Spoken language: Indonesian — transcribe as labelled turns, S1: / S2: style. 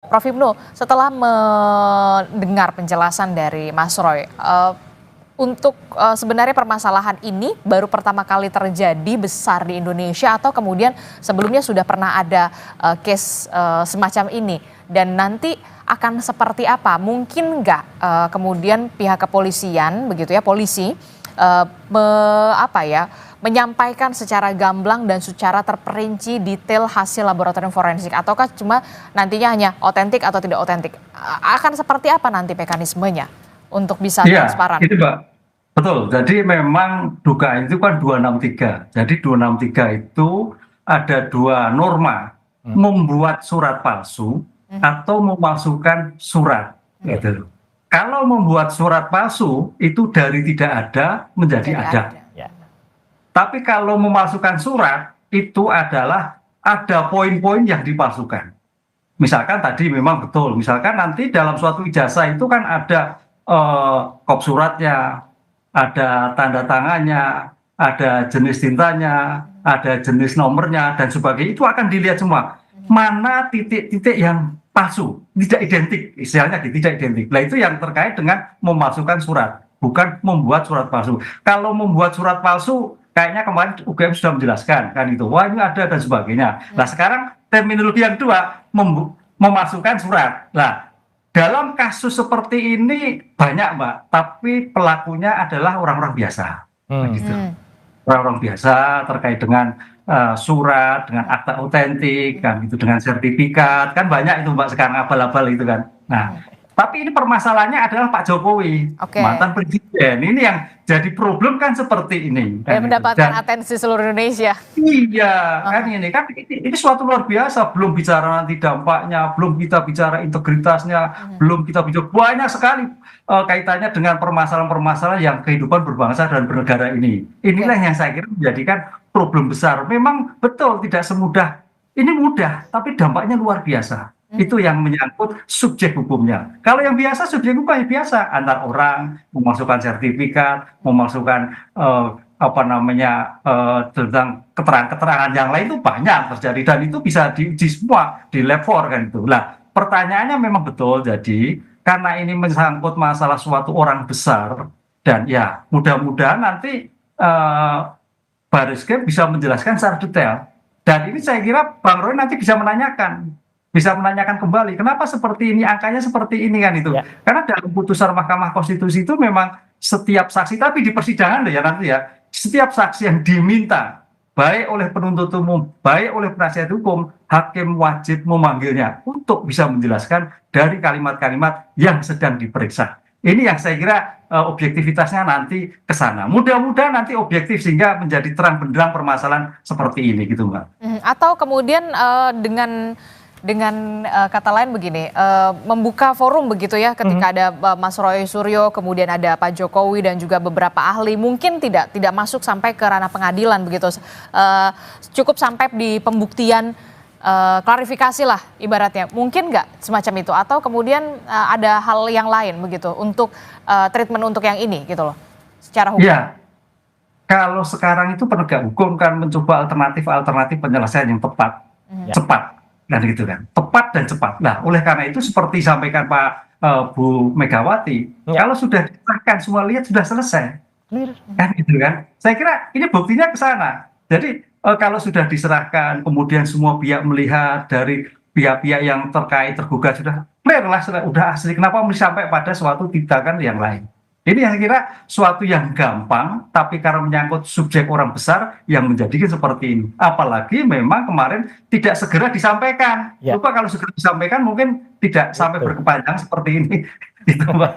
S1: Prof. Hipnu, setelah mendengar penjelasan dari Mas Roy, untuk sebenarnya permasalahan ini baru pertama kali terjadi besar di Indonesia atau kemudian sebelumnya sudah pernah ada case semacam ini? Dan nanti akan seperti apa? Mungkin nggak kemudian pihak kepolisian, begitu ya, polisi menyampaikan secara gamblang dan secara terperinci detail hasil laboratorium forensik, ataukah cuma nantinya hanya otentik atau tidak otentik? Akan seperti apa nanti mekanismenya untuk bisa transparan?
S2: Itu Mbak, betul. Jadi memang dugaan itu kan 263. Jadi 263 itu ada dua norma, membuat surat palsu atau memalsukan surat. Gitu. Kalau membuat surat palsu itu dari tidak ada menjadi ada. Tapi kalau memalsukan surat itu adalah ada poin-poin yang dipalsukan. Misalkan tadi memang betul, misalkan nanti dalam suatu ijazah itu kan ada kop suratnya, ada tanda tangannya, ada jenis tintanya, ada jenis nomornya dan sebagainya, itu akan dilihat semua. Mana titik-titik yang palsu, tidak identik, istilahnya tidak identik. Nah itu yang terkait dengan memalsukan surat, bukan membuat surat palsu. Kalau membuat surat palsu, kayaknya kemarin UGM sudah menjelaskan kan itu, wah ini ada dan sebagainya. Nah sekarang terminologi yang kedua, memasukkan surat. Nah dalam kasus seperti ini banyak Mbak, tapi pelakunya adalah orang-orang biasa. Gitu. Orang-orang biasa terkait dengan surat, dengan akta otentik, kan gitu, dengan sertifikat, kan banyak itu Mbak sekarang abal-abal itu kan. Nah, tapi ini permasalahannya adalah Pak Jokowi, mantan presiden. Ini yang jadi problem kan seperti ini.
S1: Yang mendapatkan atensi seluruh Indonesia.
S2: Iya, kan ini suatu luar biasa. Belum bicara nanti dampaknya, belum kita bicara integritasnya, belum kita bicara banyak sekali kaitannya dengan permasalahan-permasalahan yang kehidupan berbangsa dan bernegara ini. Inilah yang saya kira menjadikan problem besar. Memang betul tidak semudah, ini mudah, tapi dampaknya luar biasa. Itu yang menyangkut subjek hukumnya. Kalau yang biasa, subjek hukumnya biasa, antar orang, memasukkan sertifikat, memasukkan tentang keterangan-keterangan yang lain itu banyak terjadi, dan itu bisa diuji semua di lab 4 kan itu. Nah, pertanyaannya memang betul, jadi karena ini menyangkut masalah suatu orang besar, dan ya mudah-mudahan nanti Baris Krim bisa menjelaskan secara detail. Dan ini saya kira Bang Roy nanti bisa menanyakan kembali kenapa seperti ini, angkanya seperti ini kan itu. Karena dalam putusan Mahkamah Konstitusi itu memang setiap saksi, tapi di persidangan ya nanti ya, setiap saksi yang diminta baik oleh penuntut umum, baik oleh penasihat hukum, hakim wajib memanggilnya untuk bisa menjelaskan dari kalimat-kalimat yang sedang diperiksa. Ini yang saya kira objektivitasnya nanti ke sana. Mudah-mudahan nanti objektif sehingga menjadi terang benderang permasalahan seperti ini gitu Mbak.
S1: Atau kemudian dengan kata lain begini, membuka forum begitu ya, ketika ada Mas Roy Suryo, kemudian ada Pak Jokowi dan juga beberapa ahli, mungkin tidak masuk sampai ke ranah pengadilan begitu, cukup sampai di pembuktian, klarifikasi lah ibaratnya, mungkin nggak semacam itu, atau kemudian ada hal yang lain begitu untuk treatment untuk yang ini gitu loh, secara hukum.
S2: Ya, kalau sekarang itu penegak hukum kan mencoba alternatif penyelesaian yang tepat, cepat. Dan gitu kan, tepat dan cepat. Nah, oleh karena itu seperti sampaikan Pak Bu Megawati, kalau sudah disahkan semua lihat sudah selesai, kan gitu kan. Saya kira ini buktinya ke sana. Jadi kalau sudah diserahkan, kemudian semua pihak melihat dari pihak-pihak yang terkait tergugat sudah clear lah, sudah asli. Kenapa mesti sampai pada suatu tindakan yang lain? Ini yang kira suatu yang gampang, tapi karena menyangkut subjek orang besar yang menjadikan seperti ini. Apalagi memang kemarin tidak segera disampaikan. Lupa kalau segera disampaikan mungkin tidak sampai berkepanjangan seperti ini. Itu Mbak.